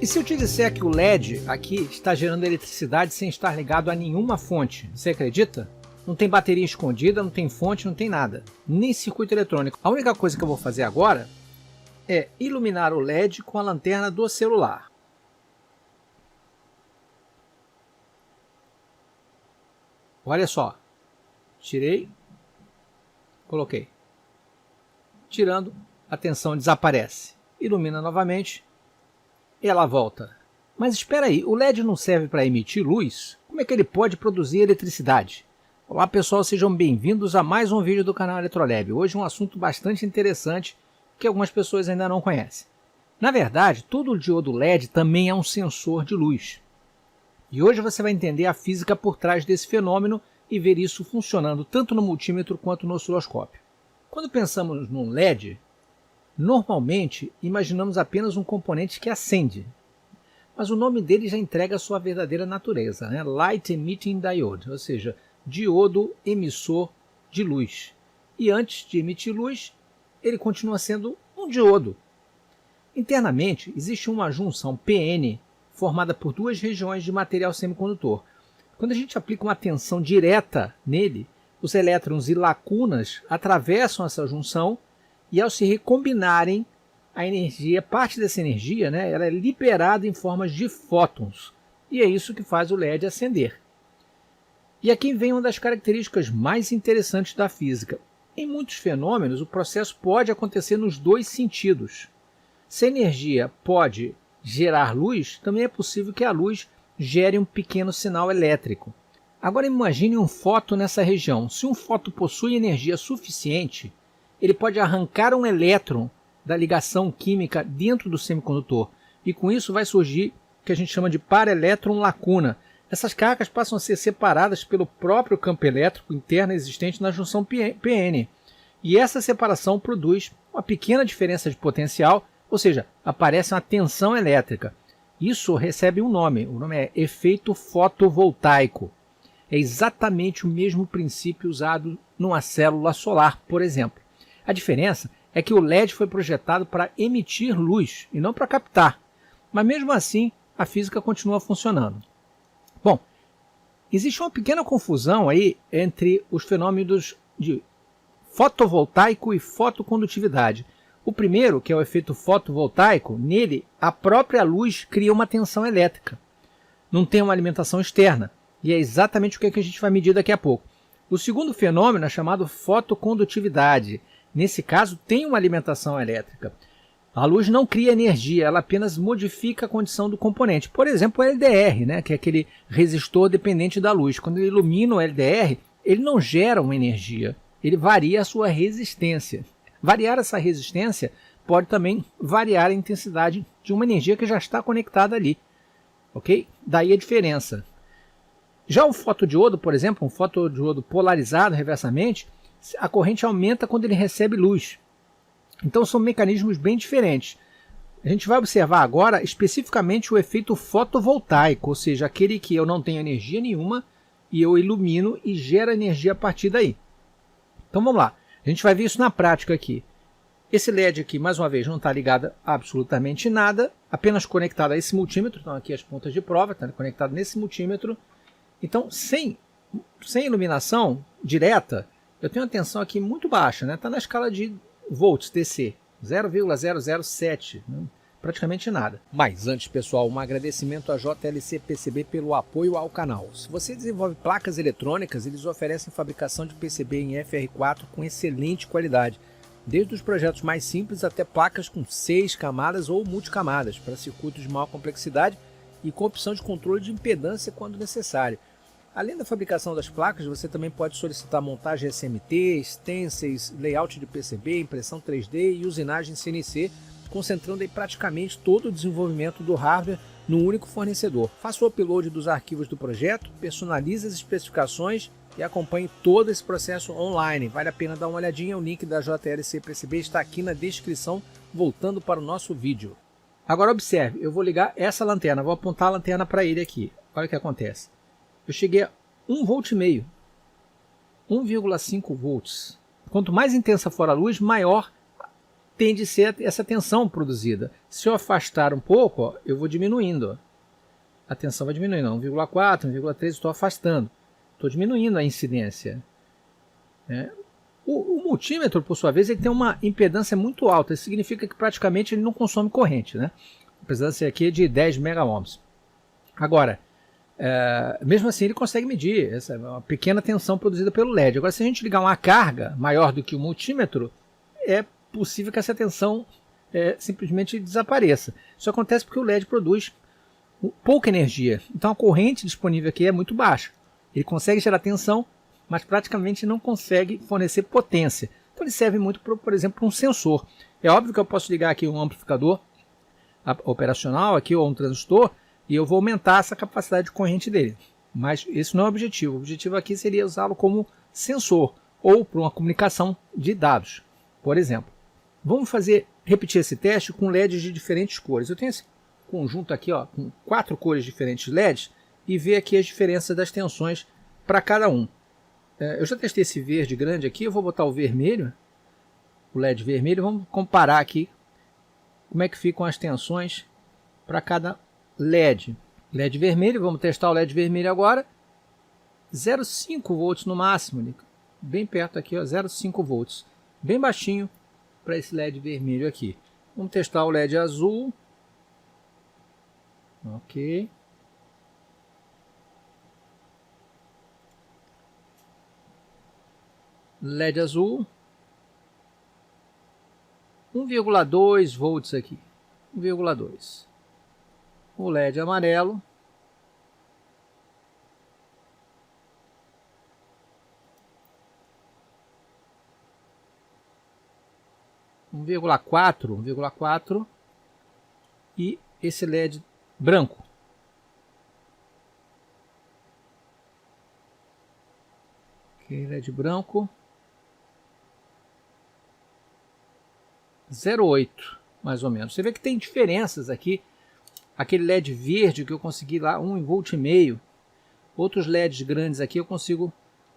E se eu te disser que o LED aqui está gerando eletricidade sem estar ligado a nenhuma fonte, você acredita? Não tem bateria escondida, não tem fonte, não tem nada, nem circuito eletrônico. A única coisa que eu vou fazer agora é iluminar o LED com a lanterna do celular. Olha só, tirei, coloquei. Tirando, a tensão desaparece. Ilumina novamente e ela volta. Mas espera aí, o LED não serve para emitir luz? Como é que ele pode produzir eletricidade? Olá pessoal, sejam bem-vindos a mais um vídeo do canal Eletrolab. Hoje um assunto bastante interessante que algumas pessoas ainda não conhecem. Na verdade, todo diodo LED também é um sensor de luz. E hoje você vai entender a física por trás desse fenômeno e ver isso funcionando tanto no multímetro quanto no osciloscópio. Quando pensamos num LED, normalmente imaginamos apenas um componente que acende. Mas o nome dele já entrega a sua verdadeira natureza, né? Light Emitting Diode, ou seja, diodo emissor de luz. E antes de emitir luz, ele continua sendo um diodo. Internamente, existe uma junção PN formada por duas regiões de material semicondutor. Quando a gente aplica uma tensão direta nele, os elétrons e lacunas atravessam essa junção e ao se recombinarem, a energia, parte dessa energia, né, ela é liberada em formas de fótons. E é isso que faz o LED acender. E aqui vem uma das características mais interessantes da física. Em muitos fenômenos, o processo pode acontecer nos dois sentidos. Se a energia pode gerar luz, também é possível que a luz gere um pequeno sinal elétrico. Agora imagine um fóton nessa região. Se um fóton possui energia suficiente, ele pode arrancar um elétron da ligação química dentro do semicondutor. E com isso vai surgir o que a gente chama de para-elétron-lacuna. Essas cargas passam a ser separadas pelo próprio campo elétrico interno existente na junção PN. E essa separação produz uma pequena diferença de potencial, ou seja, aparece uma tensão elétrica. Isso recebe um nome, o nome é efeito fotovoltaico. É exatamente o mesmo princípio usado numa célula solar, por exemplo. A diferença é que o LED foi projetado para emitir luz e não para captar. Mas mesmo assim, a física continua funcionando. Bom, existe uma pequena confusão aí entre os fenômenos de fotovoltaico e fotocondutividade. O primeiro, que é o efeito fotovoltaico, nele a própria luz cria uma tensão elétrica. Não tem uma alimentação externa. E é exatamente o que a gente vai medir daqui a pouco. O segundo fenômeno é chamado fotocondutividade. Nesse caso, tem uma alimentação elétrica. A luz não cria energia, ela apenas modifica a condição do componente. Por exemplo, o LDR, né, que é aquele resistor dependente da luz. Quando ele ilumina o LDR, ele não gera uma energia, ele varia a sua resistência. Variar essa resistência pode também variar a intensidade de uma energia que já está conectada ali. Ok? Daí a diferença. Já o fotodiodo, por exemplo, um fotodiodo polarizado reversamente, a corrente aumenta quando ele recebe luz. Então são mecanismos bem diferentes. A gente vai observar agora especificamente o efeito fotovoltaico, ou seja, aquele que eu não tenho energia nenhuma e eu ilumino e gera energia a partir daí. Então vamos lá, a gente vai ver isso na prática aqui. Esse LED aqui, mais uma vez, não está ligado a absolutamente nada, apenas conectado a esse multímetro. Então aqui as pontas de prova, está conectado nesse multímetro. Então, sem iluminação direta, eu tenho uma tensão aqui muito baixa, né? Está na escala de volts DC, 0,007, né? Praticamente nada. Mas antes, pessoal, um agradecimento à JLC PCB pelo apoio ao canal. Se você desenvolve placas eletrônicas, eles oferecem fabricação de PCB em FR4 com excelente qualidade. Desde os projetos mais simples até placas com 6 camadas ou multicamadas, para circuitos de maior complexidade e com opção de controle de impedância quando necessário. Além da fabricação das placas, você também pode solicitar montagem SMT, stencils, layout de PCB, impressão 3D e usinagem CNC, concentrando aí praticamente todo o desenvolvimento do hardware num único fornecedor. Faça o upload dos arquivos do projeto, personalize as especificações e acompanhe todo esse processo online. Vale a pena dar uma olhadinha, o link da JLC PCB está aqui na descrição, voltando para o nosso vídeo. Agora observe, eu vou ligar essa lanterna, vou apontar a lanterna para ele aqui. Olha o que acontece. Eu cheguei a 1,5 volt, 1,5 volts. Quanto mais intensa for a luz, maior tende a ser essa tensão produzida. Se eu afastar um pouco, ó, eu vou diminuindo. Ó. A tensão vai diminuindo, 1,4, 1,3, estou afastando. Estou diminuindo a incidência. O multímetro, por sua vez, ele tem uma impedância muito alta. Isso significa que praticamente ele não consome corrente. Né? A impedância aqui é de 10 megaohms. Agora, mesmo assim ele consegue medir essa uma pequena tensão produzida pelo LED. Agora, se a gente ligar uma carga maior do que o multímetro, é possível que essa tensão simplesmente desapareça. Isso acontece porque o LED produz pouca energia. Então a corrente disponível aqui é muito baixa. Ele consegue gerar tensão, mas praticamente não consegue fornecer potência. Então ele serve muito, por exemplo, para um sensor. É óbvio que eu posso ligar aqui um amplificador operacional aqui, ou um transistor, e eu vou aumentar essa capacidade de corrente dele. Mas esse não é o objetivo. O objetivo aqui seria usá-lo como sensor ou para uma comunicação de dados, por exemplo. Vamos repetir esse teste com LEDs de diferentes cores. Eu tenho esse conjunto aqui, ó, com 4 cores diferentes de LEDs, e ver aqui as diferenças das tensões para cada um. Eu já testei esse verde grande aqui, eu vou botar o vermelho, o LED vermelho, vamos comparar aqui como é que ficam as tensões para cada LED. LED vermelho, vamos testar o LED vermelho agora, 0,5 volts no máximo, bem perto aqui, 0,5 volts, bem baixinho para esse LED vermelho aqui. Vamos testar o LED azul, ok. LED azul, 1,2 volts aqui, 1,2. O LED amarelo, um 1,4, e esse LED branco. Ok, LED branco. 0,8, mais ou menos. Você vê que tem diferenças aqui. Aquele LED verde que eu consegui lá, 1,5 volt. Outros LEDs grandes aqui eu consigo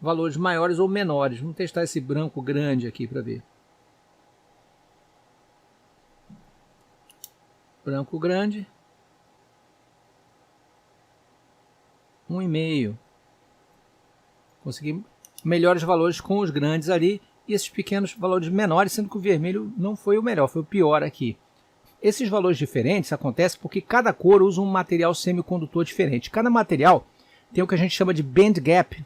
valores maiores ou menores. Vamos testar esse branco grande aqui para ver. Branco grande. 1,5. Consegui melhores valores com os grandes ali. E esses pequenos valores menores, sendo que o vermelho não foi o melhor, foi o pior aqui. Esses valores diferentes acontecem porque cada cor usa um material semicondutor diferente. Cada material tem o que a gente chama de band gap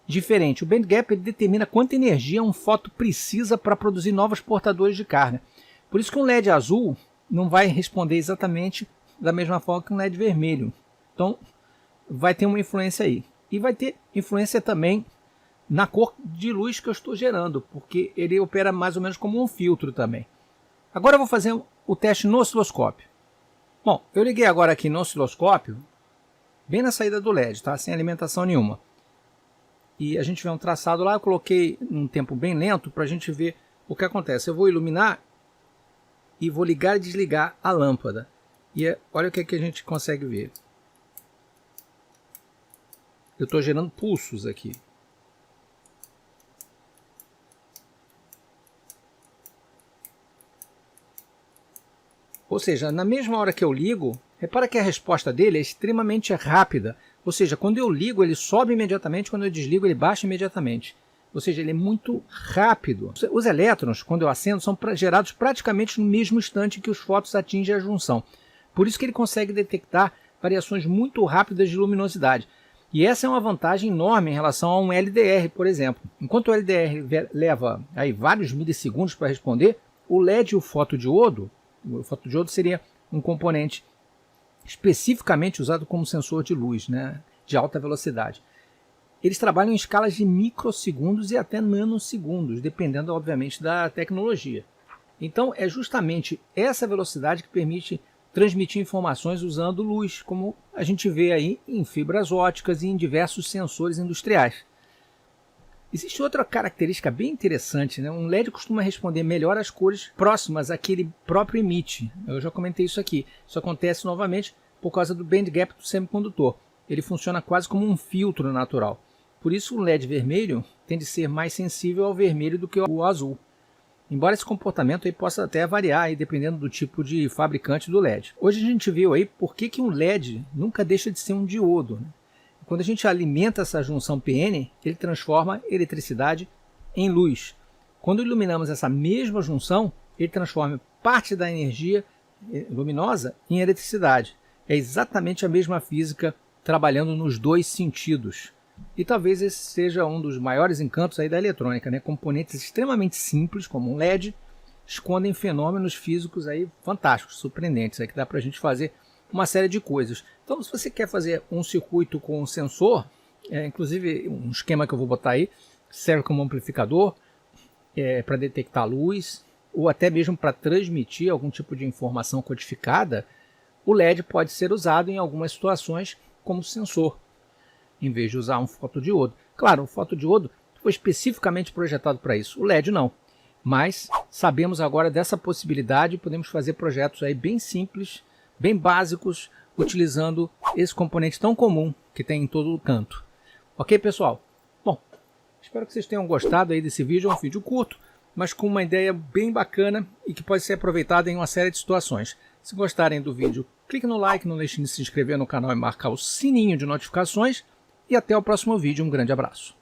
diferente. O band gap ele determina quanta energia um fóton precisa para produzir novos portadores de carga. Por isso que um LED azul não vai responder exatamente da mesma forma que um LED vermelho. Então vai ter uma influência aí. E vai ter influência também na cor de luz que eu estou gerando, porque ele opera mais ou menos como um filtro também. Agora eu vou fazer o teste no osciloscópio. Bom, eu liguei agora aqui no osciloscópio, bem na saída do LED, tá? Sem alimentação nenhuma. E a gente vê um traçado lá, eu coloquei num tempo bem lento para a gente ver o que acontece. Eu vou iluminar e vou ligar e desligar a lâmpada. E olha o que a gente consegue ver. Eu estou gerando pulsos aqui. Ou seja, na mesma hora que eu ligo, repara que a resposta dele é extremamente rápida. Ou seja, quando eu ligo ele sobe imediatamente, quando eu desligo ele baixa imediatamente. Ou seja, ele é muito rápido. Os elétrons, quando eu acendo, são gerados praticamente no mesmo instante que os fótons atingem a junção. Por isso que ele consegue detectar variações muito rápidas de luminosidade. E essa é uma vantagem enorme em relação a um LDR, por exemplo. Enquanto o LDR leva aí vários milissegundos para responder, o LED e o fotodiodo seria um componente especificamente usado como sensor de luz, né, de alta velocidade. Eles trabalham em escalas de microsegundos e até nanosegundos, dependendo, obviamente, da tecnologia. Então, é justamente essa velocidade que permite transmitir informações usando luz, como a gente vê aí em fibras óticas e em diversos sensores industriais. Existe outra característica bem interessante, né? Um LED costuma responder melhor às cores próximas a que ele próprio emite. Eu já comentei isso aqui. Isso acontece novamente por causa do band gap do semicondutor. Ele funciona quase como um filtro natural. Por isso o LED vermelho tende a ser mais sensível ao vermelho do que ao azul. Embora esse comportamento aí possa até variar aí, dependendo do tipo de fabricante do LED. Hoje a gente viu aí por que um LED nunca deixa de ser um diodo, né? Quando a gente alimenta essa junção PN, ele transforma eletricidade em luz. Quando iluminamos essa mesma junção, ele transforma parte da energia luminosa em eletricidade. É exatamente a mesma física trabalhando nos dois sentidos. E talvez esse seja um dos maiores encantos aí da eletrônica, né? Componentes extremamente simples, como um LED, escondem fenômenos físicos aí fantásticos, surpreendentes, aí que dá para a gente fazer uma série de coisas. Então, se você quer fazer um circuito com um sensor, inclusive um esquema que eu vou botar aí, serve como amplificador, para detectar luz, ou até mesmo para transmitir algum tipo de informação codificada, o LED pode ser usado em algumas situações como sensor, em vez de usar um fotodiodo. Claro, o fotodiodo foi especificamente projetado para isso, o LED não. Mas sabemos agora dessa possibilidade e podemos fazer projetos aí bem simples, bem básicos, utilizando esse componente tão comum que tem em todo o canto. Ok, pessoal? Bom, espero que vocês tenham gostado aí desse vídeo. É um vídeo curto, mas com uma ideia bem bacana e que pode ser aproveitada em uma série de situações. Se gostarem do vídeo, clique no like, não deixem de se inscrever no canal e marcar o sininho de notificações. E até o próximo vídeo. Um grande abraço.